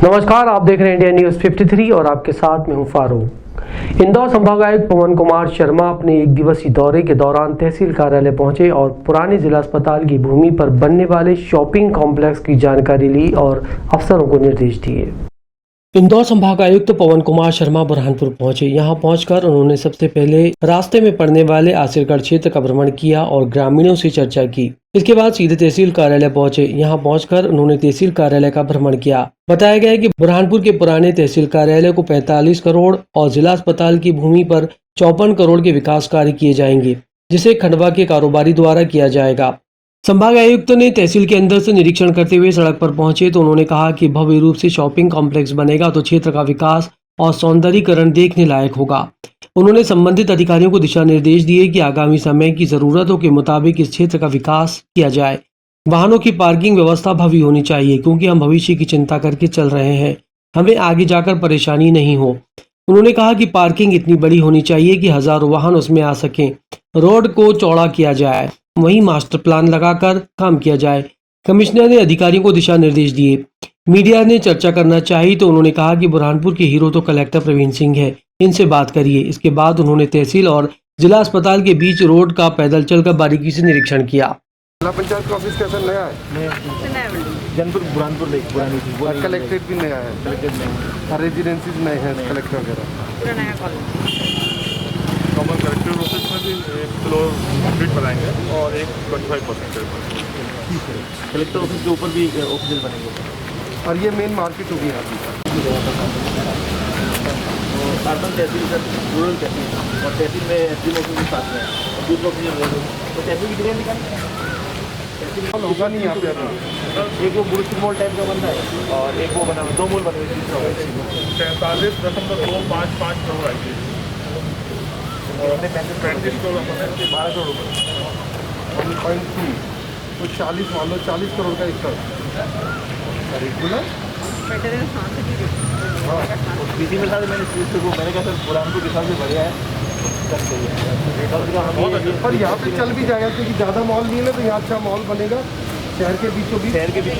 नमस्कार, आप देख रहे हैं इंडिया न्यूज 53 और आपके साथ मैं हूं फारूक। इंदौर संभागायुक्त पवन कुमार शर्मा अपने एक दिवसीय दौरे के दौरान तहसील कार्यालय पहुंचे और पुराने जिला अस्पताल की भूमि पर बनने वाले शॉपिंग कॉम्प्लेक्स की जानकारी ली और अफसरों को निर्देश दिए। इंदौर संभागायुक्त पवन कुमार शर्मा बुरहानपुर पहुंचे। यहां पहुंचकर उन्होंने सबसे पहले रास्ते में पड़ने वाले आसिरगढ़ क्षेत्र का भ्रमण किया और ग्रामीणों से चर्चा की। इसके बाद सीधे तहसील कार्यालय पहुंचे। यहां पहुंचकर उन्होंने तहसील कार्यालय का भ्रमण किया। बताया गया कि बुरहानपुर के पुराने तहसील कार्यालय को 45 करोड़ और जिला अस्पताल की भूमि पर 54 करोड़ के विकास कार्य किए जाएंगे, जिसे खंडवा के कारोबारी द्वारा किया जाएगा। संभाग आयुक्त ने तहसील के अंदर से निरीक्षण करते हुए सड़क पर पहुंचे तो उन्होंने कहा कि भव्य रूप से शॉपिंग कॉम्प्लेक्स बनेगा तो क्षेत्र का विकास और सौंदर्यीकरण देखने लायक होगा। उन्होंने संबंधित अधिकारियों को दिशा निर्देश दिए कि आगामी समय की जरूरतों के मुताबिक इस क्षेत्र का विकास किया जाए। वाहनों की पार्किंग व्यवस्था भव्य होनी चाहिए, क्योंकि हम भविष्य की चिंता करके चल रहे हैं, हमें आगे जाकर परेशानी नहीं हो। उन्होंने कहा कि पार्किंग इतनी बड़ी होनी चाहिए कि हजारों वाहन उसमें आ सकें। रोड को चौड़ा किया जाए, वहीं मास्टर प्लान लगाकर काम किया जाए। कमिश्नर ने अधिकारियों को दिशा निर्देश दिए। मीडिया ने चर्चा करना चाहिए तो उन्होंने कहा कि बुरहानपुर के हीरो तो कलेक्टर प्रवीण सिंह है, इनसे बात करिए। इसके बाद उन्होंने तहसील और जिला अस्पताल के बीच रोड का पैदल चलकर बारीकी से निरीक्षण किया। जिला पंचायत का ऑफिस कैसा नया है? जनपुर बुरहानपुर पुरानी कलेक्ट्रेट भी नया है, रेजिडेंसीज नए हैं, कलेक्टर वगैरह। कॉमन कलेक्टर ऑफिस में भी एक फ्लोर कंप्लीट बनाएंगे और एक 25% कलेक्टर ऑफिस के ऊपर भी ऑफिस बनेंगे और ये मेन मार्केट होगी यहाँ की। अर्बन तहसील सर, रूरल तहसील और तहसील में एसडीएम ऑफिस के साथ में और दूसरा ऑफिस तो तहसील की जगह निकाल होगा नहीं यहाँ पे। एक वो बुरुस्टिक मॉल टाइप का बनता है और एक वो बना 2 मॉल बने 43.255 करोड़ आएगी और 35 करोड़ 12 करोड़ रुपये 1.2 तो 40 मान लो 40 करोड़ का एक इसी में साथ मैंने कहा सर बुरहानपुर के हिसाब से बढ़िया है। पर यहाँ पे चल भी जाएगा, क्योंकि ज़्यादा मॉल नहीं है ना, तो यहाँ अच्छा मॉल बनेगा शहर के बीचों बीच। शहर के बीच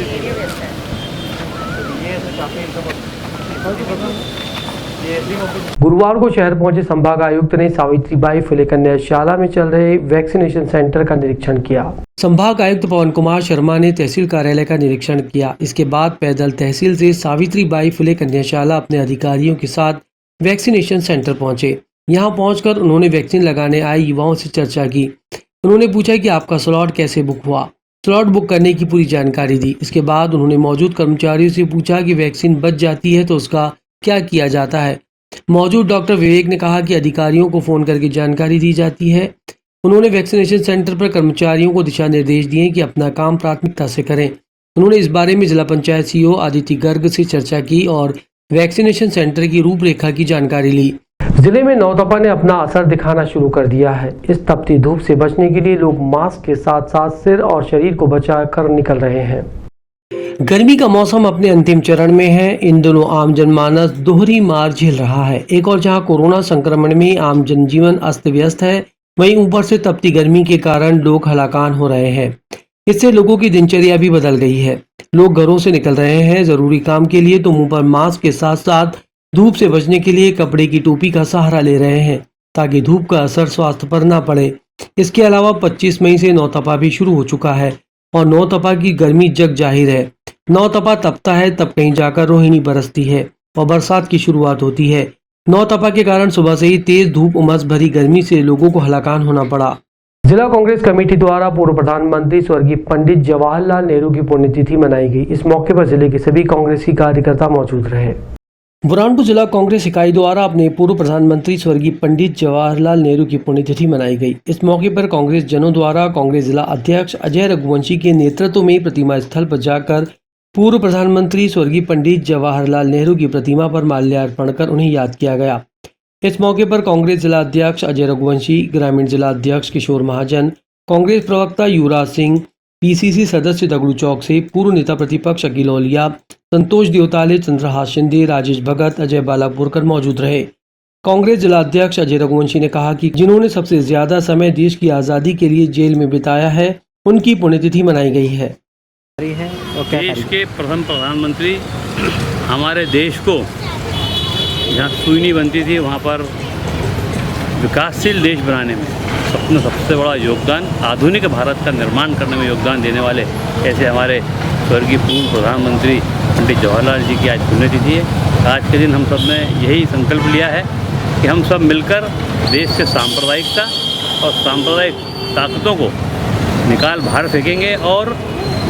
गुरुवार को शहर पहुंचे संभाग आयुक्त ने सावित्रीबाई फुले कन्याशाला में चल रहे वैक्सीनेशन सेंटर का निरीक्षण किया। संभाग आयुक्त पवन कुमार शर्मा ने तहसील कार्यालय का निरीक्षण किया। इसके बाद पैदल तहसील से सावित्रीबाई फुले कन्याशाला अपने अधिकारियों के साथ वैक्सीनेशन सेंटर पहुंचे। यहां पहुंचकर उन्होंने वैक्सीन लगाने आए युवाओं से चर्चा की। उन्होंने पूछा कि आपका स्लॉट कैसे बुक हुआ। स्लॉट बुक करने की पूरी जानकारी दी। इसके बाद उन्होंने मौजूद कर्मचारियों से पूछा कि वैक्सीन बच जाती है तो उसका क्या किया जाता है। मौजूद डॉक्टर विवेक ने कहा कि अधिकारियों को फोन करके जानकारी दी जाती है। उन्होंने वैक्सीनेशन सेंटर पर कर्मचारियों को दिशा निर्देश दिए कि अपना काम प्राथमिकता से करें। उन्होंने इस बारे में जिला पंचायत सीईओ आदित्य गर्ग से चर्चा की और वैक्सीनेशन सेंटर की रूपरेखा की जानकारी ली। जिले में नौतपा ने अपना असर दिखाना शुरू कर दिया है। इस तपती धूप से बचने के लिए लोग मास्क के साथ साथ सिर और शरीर को बचाकर निकल रहे हैं। गर्मी का मौसम अपने अंतिम चरण में है। इन दिनों आम जनमानस दोहरी मार झेल रहा है। एक और जहां कोरोना संक्रमण में आम जनजीवन अस्त व्यस्त है, वहीं ऊपर से तपती गर्मी के कारण लोग हलाकान हो रहे हैं। इससे लोगों की दिनचर्या भी बदल गई है। लोग घरों से निकल रहे हैं जरूरी काम के लिए तो मुंह पर मास्क के साथ साथ धूप से बचने के लिए कपड़े की टोपी का सहारा ले रहे हैं, ताकि धूप का असर स्वास्थ्य पर ना पड़े। इसके अलावा 25 मई से नौतपा भी शुरू हो चुका है और नौतपा की गर्मी जग जाहिर है। नौतपा तपता है तब कहीं जाकर रोहिणी बरसती है और बरसात की शुरुआत होती है। नौतपा के कारण सुबह से ही तेज धूप उमस भरी गर्मी से लोगों को हलाकान होना पड़ा। जिला कांग्रेस कमेटी द्वारा पूर्व प्रधानमंत्री स्वर्गीय पंडित जवाहरलाल नेहरू की पुण्यतिथि मनाई गई। इस मौके पर जिले के सभी कांग्रेसी कार्यकर्ता मौजूद रहे। बुरहानपुर जिला कांग्रेस इकाई द्वारा अपने पूर्व प्रधानमंत्री स्वर्गीय पंडित जवाहरलाल नेहरू की पुण्यतिथि मनाई गई। इस मौके पर कांग्रेस जनों द्वारा कांग्रेस जिला अध्यक्ष अजय रघुवंशी के नेतृत्व में प्रतिमा स्थल पर जाकर पूर्व प्रधानमंत्री स्वर्गीय पंडित जवाहरलाल नेहरू की प्रतिमा पर माल्यार्पण कर उन्हें याद किया गया। इस मौके पर कांग्रेस जिला अध्यक्ष अजय रघुवंशी, ग्रामीण जिला अध्यक्ष किशोर महाजन, कांग्रेस प्रवक्ता युवराज सिंह, पीसीसी सदस्य दगड़ू चौक से पूर्व नेता प्रतिपक्ष अकील औलिया, संतोष देवताले, चंद्रहास शिंदे, राजेश भगत, अजय बालापुरकर मौजूद रहे। कांग्रेस जिला अध्यक्ष अजय रघुवंशी ने कहा कि जिन्होंने सबसे ज्यादा समय देश की आज़ादी के लिए जेल में बिताया है, उनकी पुण्यतिथि मनाई गई है। देश के प्रथम प्रधानमंत्री हमारे देश को जहाँ सुई नहीं बनती थी वहाँ पर विकासशील देश बनाने में अपना सबसे बड़ा योगदान, आधुनिक भारत का निर्माण करने में योगदान देने वाले ऐसे हमारे स्वर्गीय पूर्व प्रधानमंत्री पंडित जवाहरलाल जी की आज पुण्यतिथि है। आज के दिन हम सब ने यही संकल्प लिया है कि हम सब मिलकर देश से सांप्रदायिकता और सांप्रदायिक ताकतों को निकाल बाहर फेंकेंगे और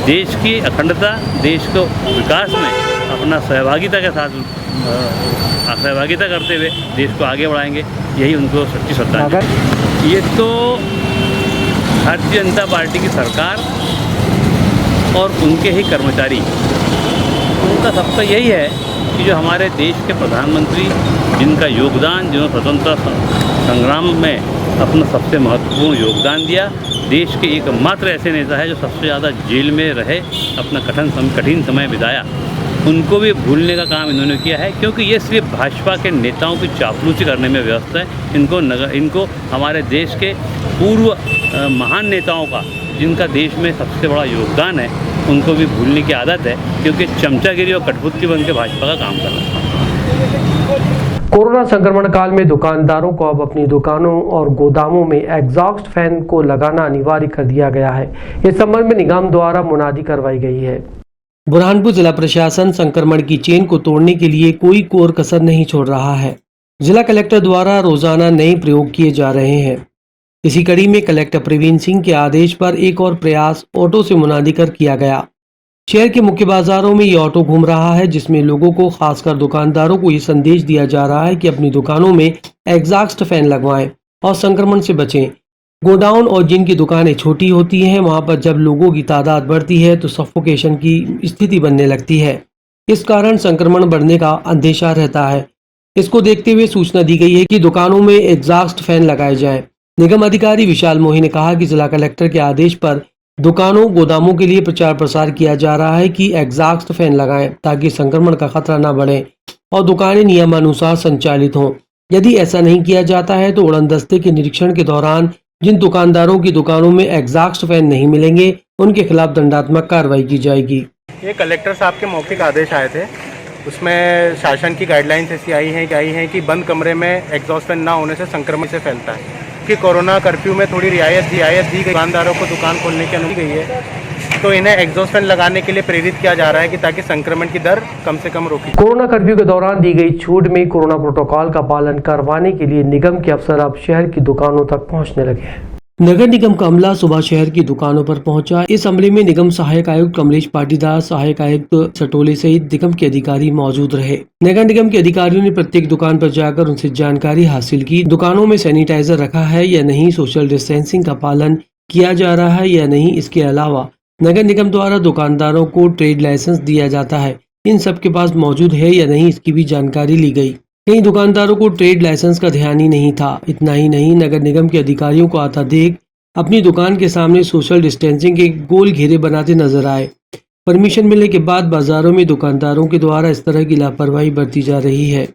देश की अखंडता, देश को विकास में अपना सहभागिता के साथ सहभागिता करते हुए देश को आगे बढ़ाएंगे। यही उनको सच्ची श्रद्धांजलि। ये तो भारतीय जनता पार्टी की सरकार और उनके ही कर्मचारी, उनका सबका यही है कि जो हमारे देश के प्रधानमंत्री जिनका योगदान, जिन्होंने स्वतंत्रता संग्राम में अपना सबसे महत्वपूर्ण योगदान दिया, देश के एकमात्र ऐसे नेता है जो सबसे ज़्यादा जेल में रहे, अपना कठिन समय बिताया, उनको भी भूलने का काम इन्होंने किया है। क्योंकि ये सिर्फ भाजपा के नेताओं की चापलूसी करने में व्यस्त है। इनको हमारे देश के पूर्व महान नेताओं का, जिनका देश में सबसे बड़ा योगदान है, उनको भी भूलने की आदत है, क्योंकि चमचागिरी और कठपुतली बन के भाजपा का काम कर रहा है। कोरोना संक्रमण काल में दुकानदारों को अब अपनी दुकानों और गोदामों में एग्जॉस्ट फैन को लगाना अनिवार्य कर दिया गया है। इस संबंध में निगम द्वारा मुनादी करवाई गई है। बुरहानपुर जिला प्रशासन संक्रमण की चेन को तोड़ने के लिए कोई कोर कसर नहीं छोड़ रहा है। जिला कलेक्टर द्वारा रोजाना नए प्रयोग किए जा रहे हैं। इसी कड़ी में कलेक्टर प्रवीण सिंह के आदेश पर एक और प्रयास ऑटो से मुनादी कर किया गया। शहर के मुख्य बाजारों में ये ऑटो घूम रहा है, जिसमें लोगों को, खासकर दुकानदारों को ये संदेश दिया जा रहा है कि अपनी दुकानों में एग्जॉस्ट फैन लगवाएं और संक्रमण से बचें। गोडाउन और जिनकी दुकानें छोटी होती हैं, वहां पर जब लोगों की तादाद बढ़ती है तो सफोकेशन की स्थिति बनने लगती है। इस कारण संक्रमण बढ़ने का अंदेशा रहता है। इसको देखते हुए सूचना दी गई है कि दुकानों में एग्जॉस्ट फैन लगाए जाएं। निगम अधिकारी विशाल मोही ने कहा कि जिला कलेक्टर के आदेश पर दुकानों, गोदामों के लिए प्रचार प्रसार किया जा रहा है कि एग्जॉस्ट फैन लगाएं ताकि संक्रमण का खतरा न बढ़े और दुकानें नियमानुसार संचालित हों। यदि ऐसा नहीं किया जाता है तो उड़नदस्ते के निरीक्षण के दौरान जिन दुकानदारों की दुकानों में एग्जॉस्ट फैन नहीं मिलेंगे, उनके खिलाफ दंडात्मक कार्रवाई की जाएगी। ये कलेक्टर साहब के मौखिक आदेश आए थे, उसमें शासन की गाइडलाइंस ऐसी आई हैं कि बंद कमरे में एग्जॉस्ट फैन ना होने से संक्रमण से फैलता है। कि कोरोना कर्फ्यू में थोड़ी रियायत दी गई, दुकानदारों को दुकान खोलने की अनुमति गई है, तो इन्हें एग्जॉस्ट फैन लगाने के लिए प्रेरित किया जा रहा है कि ताकि संक्रमण की दर कम से कम रोकी। कोरोना कर्फ्यू के दौरान दी गई छूट में कोरोना प्रोटोकॉल का पालन करवाने के लिए निगम के अफसर अब शहर की दुकानों तक पहुंचने लगे हैं। नगर निगम का अमला सुबह शहर की दुकानों पर पहुंचा। इस अमले में निगम सहायक आयुक्त कमलेश पाटीदार, सहायक आयुक्त सटोले सहित निगम के अधिकारी मौजूद रहे। नगर निगम के अधिकारियों ने प्रत्येक दुकान पर जाकर उनसे जानकारी हासिल की। दुकानों में सैनिटाइजर रखा है या नहीं, सोशल डिस्टेंसिंग का पालन किया जा रहा है या नहीं। इसके अलावा नगर निगम द्वारा दुकानदारों को ट्रेड लाइसेंस दिया जाता है, इन सब के पास मौजूद है या नहीं, इसकी भी जानकारी ली गई। कई दुकानदारों को ट्रेड लाइसेंस का ध्यान ही नहीं था। इतना ही नहीं, नगर निगम के अधिकारियों को आता देख अपनी दुकान के सामने सोशल डिस्टेंसिंग के गोल घेरे बनाते नजर आए। परमिशन मिलने के बाद बाजारों में दुकानदारों के द्वारा इस तरह की लापरवाही बरती जा रही है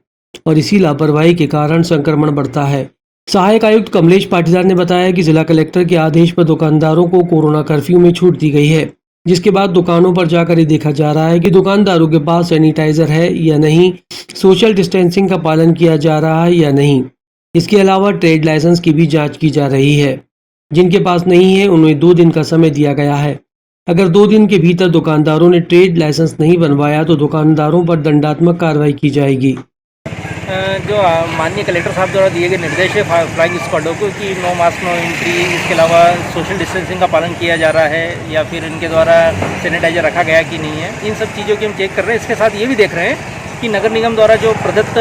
और इसी लापरवाही के कारण संक्रमण बढ़ता है। सहायक आयुक्त कमलेश पाटीदार ने बताया कि जिला कलेक्टर के आदेश पर दुकानदारों को कोरोना कर्फ्यू में छूट दी गई है, जिसके बाद दुकानों पर जाकर ये देखा जा रहा है कि दुकानदारों के पास सैनिटाइजर है या नहीं, सोशल डिस्टेंसिंग का पालन किया जा रहा है या नहीं। इसके अलावा ट्रेड लाइसेंस की भी जांच की जा रही है। जिनके पास नहीं है उन्हें 2 दिन का समय दिया गया है। अगर 2 दिन के भीतर दुकानदारों ने ट्रेड लाइसेंस नहीं बनवाया तो दुकानदारों पर दंडात्मक कार्रवाई की जाएगी। जो माननीय कलेक्टर साहब द्वारा दिए गए निर्देश है फ्लाइंग स्क्वाडों को कि नो मास्क नो एंट्री, इसके अलावा सोशल डिस्टेंसिंग का पालन किया जा रहा है या फिर इनके द्वारा सैनिटाइजर रखा गया कि नहीं है, इन सब चीज़ों की हम चेक कर रहे हैं। इसके साथ ये भी देख रहे हैं कि नगर निगम द्वारा जो प्रदत्त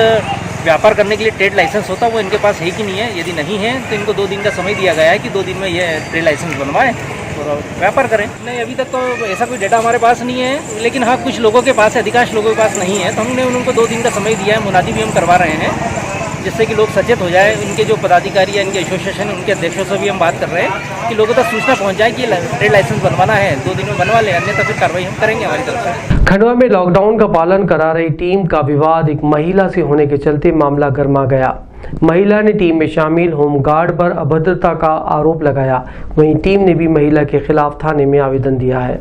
व्यापार करने के लिए ट्रेड लाइसेंस होता है वो इनके पास है कि नहीं है। यदि नहीं है तो इनको 2 दिन का समय दिया गया है कि 2 दिन में ये ट्रेड लाइसेंस बनवाएं और व्यापार करें। नहीं, अभी तक तो ऐसा कोई डेटा हमारे पास नहीं है, लेकिन हाँ कुछ लोगों के पास है, अधिकांश लोगों के पास नहीं है, तो हमने उनको 2 दिन का समय दिया है। मुनादी भी हम करवा रहे हैं जिससे कि लोग सचेत हो जाए। इनके जो पदाधिकारी या इनके एसोसिएशन, उनके अध्यक्षों से भी हम बात कर रहे हैं कि लोगों तक सूचना पहुंच जाए कि ट्रेड लाइसेंस बनवाना है, 2 दिन में बनवा ले, अन्यथा फिर कार्रवाई हम करेंगे हमारी तरफ से। खंडवा में लॉकडाउन का पालन करा रही टीम का विवाद एक महिला से होने के चलते मामला गर्मा गया। महिला ने टीम में शामिल होमगार्ड पर अभद्रता का आरोप लगाया। वहीं टीम ने भी महिला के खिलाफ थाने में आवेदन दिया है।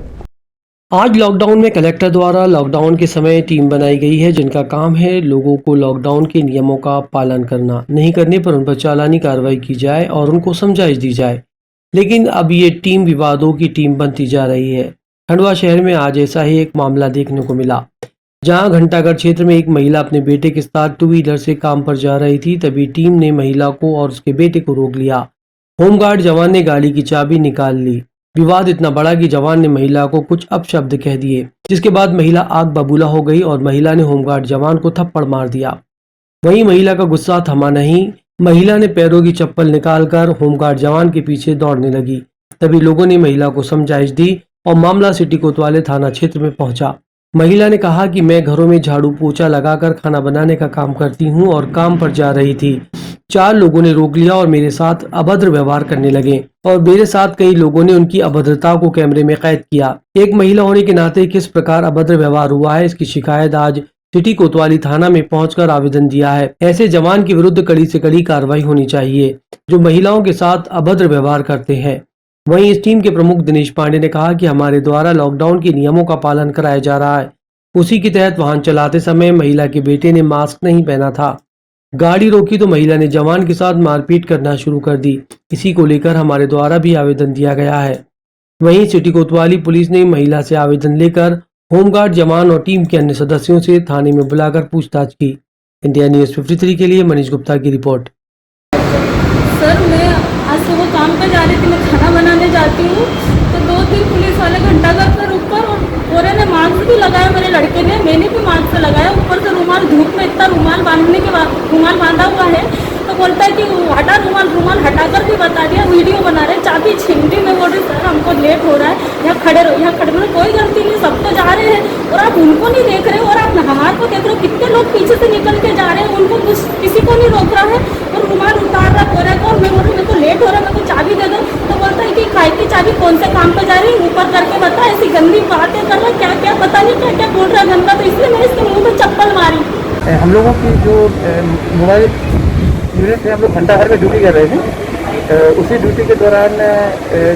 आज लॉकडाउन में कलेक्टर द्वारा लॉकडाउन के समय टीम बनाई गई है जिनका काम है लोगों को लॉकडाउन के नियमों का पालन करना, नहीं करने पर उन पर चालानी कार्रवाई की जाए और उनको समझाइश दी जाए। लेकिन अब ये टीम विवादों की टीम बनती जा रही है। खंडवा शहर में आज ऐसा ही एक मामला देखने को मिला, जहां घंटाघर क्षेत्र में एक महिला अपने बेटे के साथ टू व्हीलर से काम पर जा रही थी। तभी टीम ने महिला को और उसके बेटे को रोक लिया। होमगार्ड जवान ने गाड़ी की चाबी निकाल ली। विवाद इतना बड़ा कि जवान ने महिला को कुछ अपशब्द कह दिए, जिसके बाद महिला आग बबूला हो गई और महिला ने होमगार्ड जवान को थप्पड़ मार दिया। वहीं महिला का गुस्सा थमा नहीं, महिला ने पैरों की चप्पल निकालकर होमगार्ड जवान के पीछे दौड़ने लगी। तभी लोगों ने महिला को समझाइश दी और मामला सिटी कोतवाली थाना क्षेत्र में पहुंचा। महिला ने कहा कि मैं घरों में झाड़ू पोछा लगाकर खाना बनाने का काम करती हूं और काम पर जा रही थी। 4 लोगों ने रोक लिया और मेरे साथ अभद्र व्यवहार करने लगे और मेरे साथ कई लोगों ने उनकी अभद्रता को कैमरे में कैद किया। एक महिला होने के नाते किस प्रकार अभद्र व्यवहार हुआ है, इसकी शिकायत आज सिटी कोतवाली थाना में पहुंचकर आवेदन दिया है। ऐसे जवान के विरुद्ध कड़ी से कड़ी कार्रवाई होनी चाहिए जो महिलाओं के साथ अभद्र व्यवहार करते हैं। वहीं इस टीम के प्रमुख दिनेश पांडे ने कहा कि हमारे द्वारा लॉकडाउन के नियमों का पालन कराया जा रहा है। उसी के तहत वाहन चलाते समय महिला के बेटे ने मास्क नहीं पहना था। गाड़ी रोकी तो महिला ने जवान के साथ मारपीट करना शुरू कर दी। इसी को लेकर हमारे द्वारा भी आवेदन दिया गया है। वहीं सिटी कोतवाली पुलिस ने महिला से आवेदन लेकर होमगार्ड जवान और टीम के अन्य सदस्यों से थाने में बुलाकर पूछताछ की। इंडिया न्यूज 53 के लिए मनीष गुप्ता की रिपोर्ट। सर, मैं आज सुबह काम पे जा रही थी, मैं खाना बनाने जाती हूँ तो 2-3 पुलिस वाले घंटाघर पर रुककर और पूरे ने मास्क भी लगाया, मेरे लड़के ने, मैंने भी मास्क लगाया, ऊपर से रुमाल, धूप में इतना रुमाल बांधने के बाद रुमाल बांधा हुआ है तो बोलता है कि हटा रुमाल हटाकर भी बता दिया, वीडियो बना रहे, चाबी छीन ली। मैं बोल रही सर हमको लेट हो रहा है, यहाँ खड़े रहो, कोई गलती नहीं, सब तो जा रहे हैं और आप उनको नहीं देख रहे हो और आप हमारे को देख रहे हो। कितने लोग पीछे से निकल के जा रहे हैं, उनको किसी को नहीं रोक रहा है और रुमाल उतार रहा बोल रहा है। और मैं बोल रही मेरे को लेट हो रहा है, मेरे को चाबी दे दो तो बोलता है कि काय की चाबी, कौन से काम पर जा रही है, ऊपर करके बता। ऐसी गंदी बातें कर रहा, क्या क्या पता नहीं क्या क्या बोल रहा है गंदा। तो इसलिए मैंने इसके मुँह में चप्पल मारी। हम लोगों की जो मोबाइल यूनिट है, हम लोग घंटाघर में ड्यूटी कर रहे थे। उसी ड्यूटी के दौरान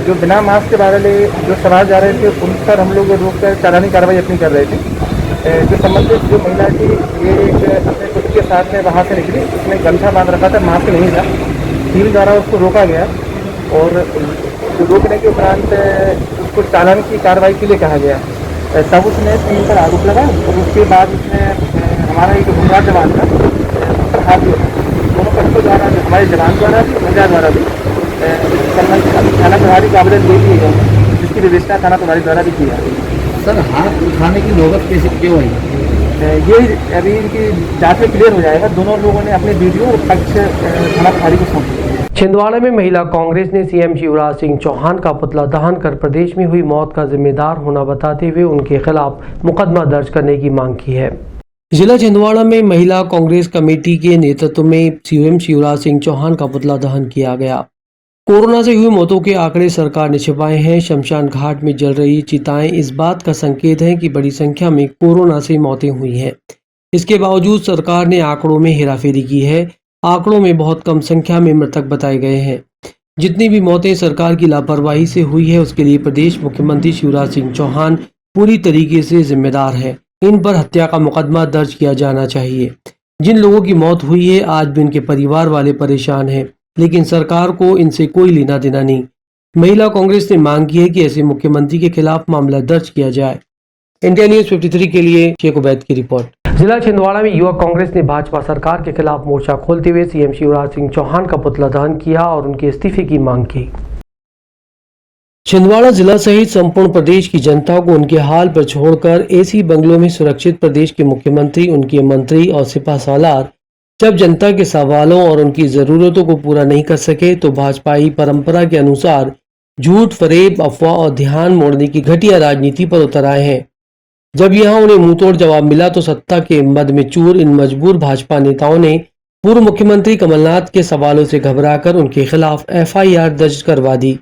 जो बिना मास्क वाले जो सवार जा रहे थे उन पर हम लोग रोक कर चालानी कार्रवाई अपनी कर रहे थे। जो संबंधित जो महिला थी ये एक अपने पुत्र के साथ में वहाँ से निकली, उसने गमछा बांध रखा था, मास्क नहीं था। टीम द्वारा उसको रोका गया और रोकने के उपरांत उसको चालान की कार्रवाई के लिए कहा गया। तब उसने टीम पर आरोप लगा और उसके बाद उसने हमारा एक होमगार्ड जवान था उस पर हाथ दिया। दोनों पक्षों द्वारा, हमारे जवान द्वारा भी, महिला द्वारा भी थाना प्रभारी का आवेदन दे दिए गए, जिसकी विवेचना थाना प्रभारी द्वारा भी की जा रही है। सर, हाथ उठाने की नौबत कैसे क्यों आई? ये अभी इनकी जांच में क्लियर हो जाएगा। दोनों लोगों ने अपने वीडियो पक्ष थाना प्रभारी को सौंप दिया। छिंदवाड़ा में महिला कांग्रेस ने सीएम शिवराज सिंह चौहान का पुतला दहन कर प्रदेश में हुई मौत का जिम्मेदार होना बताते हुए उनके खिलाफ मुकदमा दर्ज करने की मांग की है। जिला छिंदवाड़ा में महिला कांग्रेस कमेटी के नेतृत्व में सीएम शिवराज सिंह चौहान का पुतला दहन किया गया। कोरोना से हुई मौतों के आंकड़े सरकार ने छिपाए हैं। शमशान घाट में जल रही चिताएं इस बात का संकेत है कि बड़ी संख्या में कोरोना से मौतें हुई हैं। इसके बावजूद सरकार ने आंकड़ों में हेराफेरी की है। आंकड़ों में बहुत कम संख्या में मृतक बताए गए हैं। जितनी भी मौतें सरकार की लापरवाही से हुई है उसके लिए प्रदेश मुख्यमंत्री शिवराज सिंह चौहान पूरी तरीके से जिम्मेदार है। इन पर हत्या का मुकदमा दर्ज किया जाना चाहिए। जिन लोगों की मौत हुई है आज भी उनके परिवार वाले परेशान हैं, लेकिन सरकार को इनसे कोई लेना देना नहीं। महिला कांग्रेस ने मांग की है कि ऐसे मुख्यमंत्री के खिलाफ मामला दर्ज किया जाए। इंडिया न्यूज 53 के लिए शेख उबैद की रिपोर्ट। जिला छिंदवाड़ा में युवक कांग्रेस ने भाजपा सरकार के खिलाफ मोर्चा खोलते हुए सीएम शिवराज सिंह चौहान का पुतला दहन किया और उनके इस्तीफे की मांग की। छिंदवाड़ा जिला सहित संपूर्ण प्रदेश की जनता को उनके हाल पर छोड़कर एसी बंगलों में सुरक्षित प्रदेश के मुख्यमंत्री, उनके मंत्री और सिपा सालार जब जनता के सवालों और उनकी जरूरतों को पूरा नहीं कर सके तो भाजपाई परंपरा के अनुसार झूठ, फरेब, अफवाह और ध्यान मोड़ने की घटिया राजनीति पर उतर आए हैं। जब यहां उन्हें मुंहतोड़ जवाब मिला तो सत्ता के मद में चूर इन मजबूर भाजपा नेताओं ने पूर्व मुख्यमंत्री कमलनाथ के सवालों से घबराकर उनके खिलाफ FIR दर्ज करवा दी।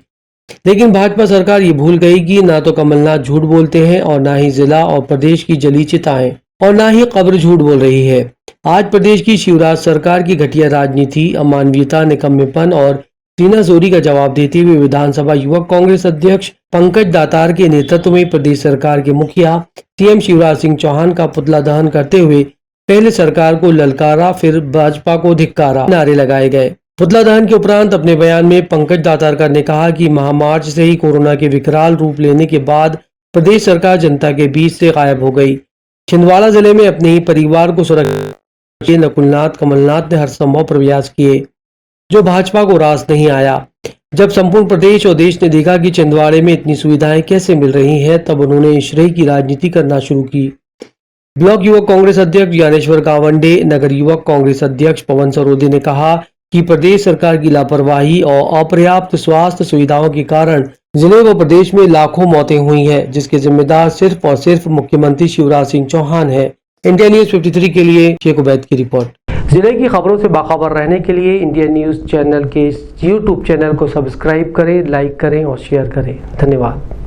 लेकिन भाजपा सरकार ये भूल गई कि ना तो कमलनाथ झूठ बोलते हैं और ना ही जिला और प्रदेश की जली चिताएं और ना ही कब्र झूठ बोल रही है। आज प्रदेश की शिवराज सरकार की घटिया राजनीति, अमानवीयता, निकम्मेपन और सीनाजोरी का जवाब देते हुए विधानसभा युवक कांग्रेस अध्यक्ष पंकज दातार के नेतृत्व में प्रदेश सरकार के मुखिया सीएम शिवराज सिंह चौहान का पुतला दहन करते हुए पहले सरकार को ललकारा, फिर भाजपा को धिक्कारा नारे लगाए गए। पुतला दहन के उपरांत अपने बयान में पंकज दातारकर ने कहा कि महामार्च से ही कोरोना के विकराल रूप लेने के बाद प्रदेश सरकार जनता के बीच से गायब हो गई। छिंदवाड़ा जिले में अपने ही परिवार को सुरक्षा के नकुलनाथ कमलनाथ ने हर संभव प्रयास किए, जो भाजपा को रास नहीं आया। जब संपूर्ण प्रदेश और देश ने देखा कि छिंदवाड़े में इतनी सुविधाएं कैसे मिल रही हैं, तब उन्होंने श्रेय की राजनीति करना शुरू की। ब्लॉक युवक कांग्रेस अध्यक्ष ज्ञानेश्वर गावंडे, नगर युवक कांग्रेस अध्यक्ष पवन सरोदे ने कहा कि प्रदेश सरकार की लापरवाही और अपर्याप्त स्वास्थ्य सुविधाओं के कारण जिले व प्रदेश में लाखों मौतें हुई हैं, जिसके जिम्मेदार सिर्फ और सिर्फ मुख्यमंत्री शिवराज सिंह चौहान है। इंडिया न्यूज 53 के लिए शेख उबैद की रिपोर्ट। जिले की खबरों से बाखबर रहने के लिए इंडिया न्यूज चैनल के YouTube चैनल को सब्सक्राइब करें, लाइक करें और शेयर करें। धन्यवाद।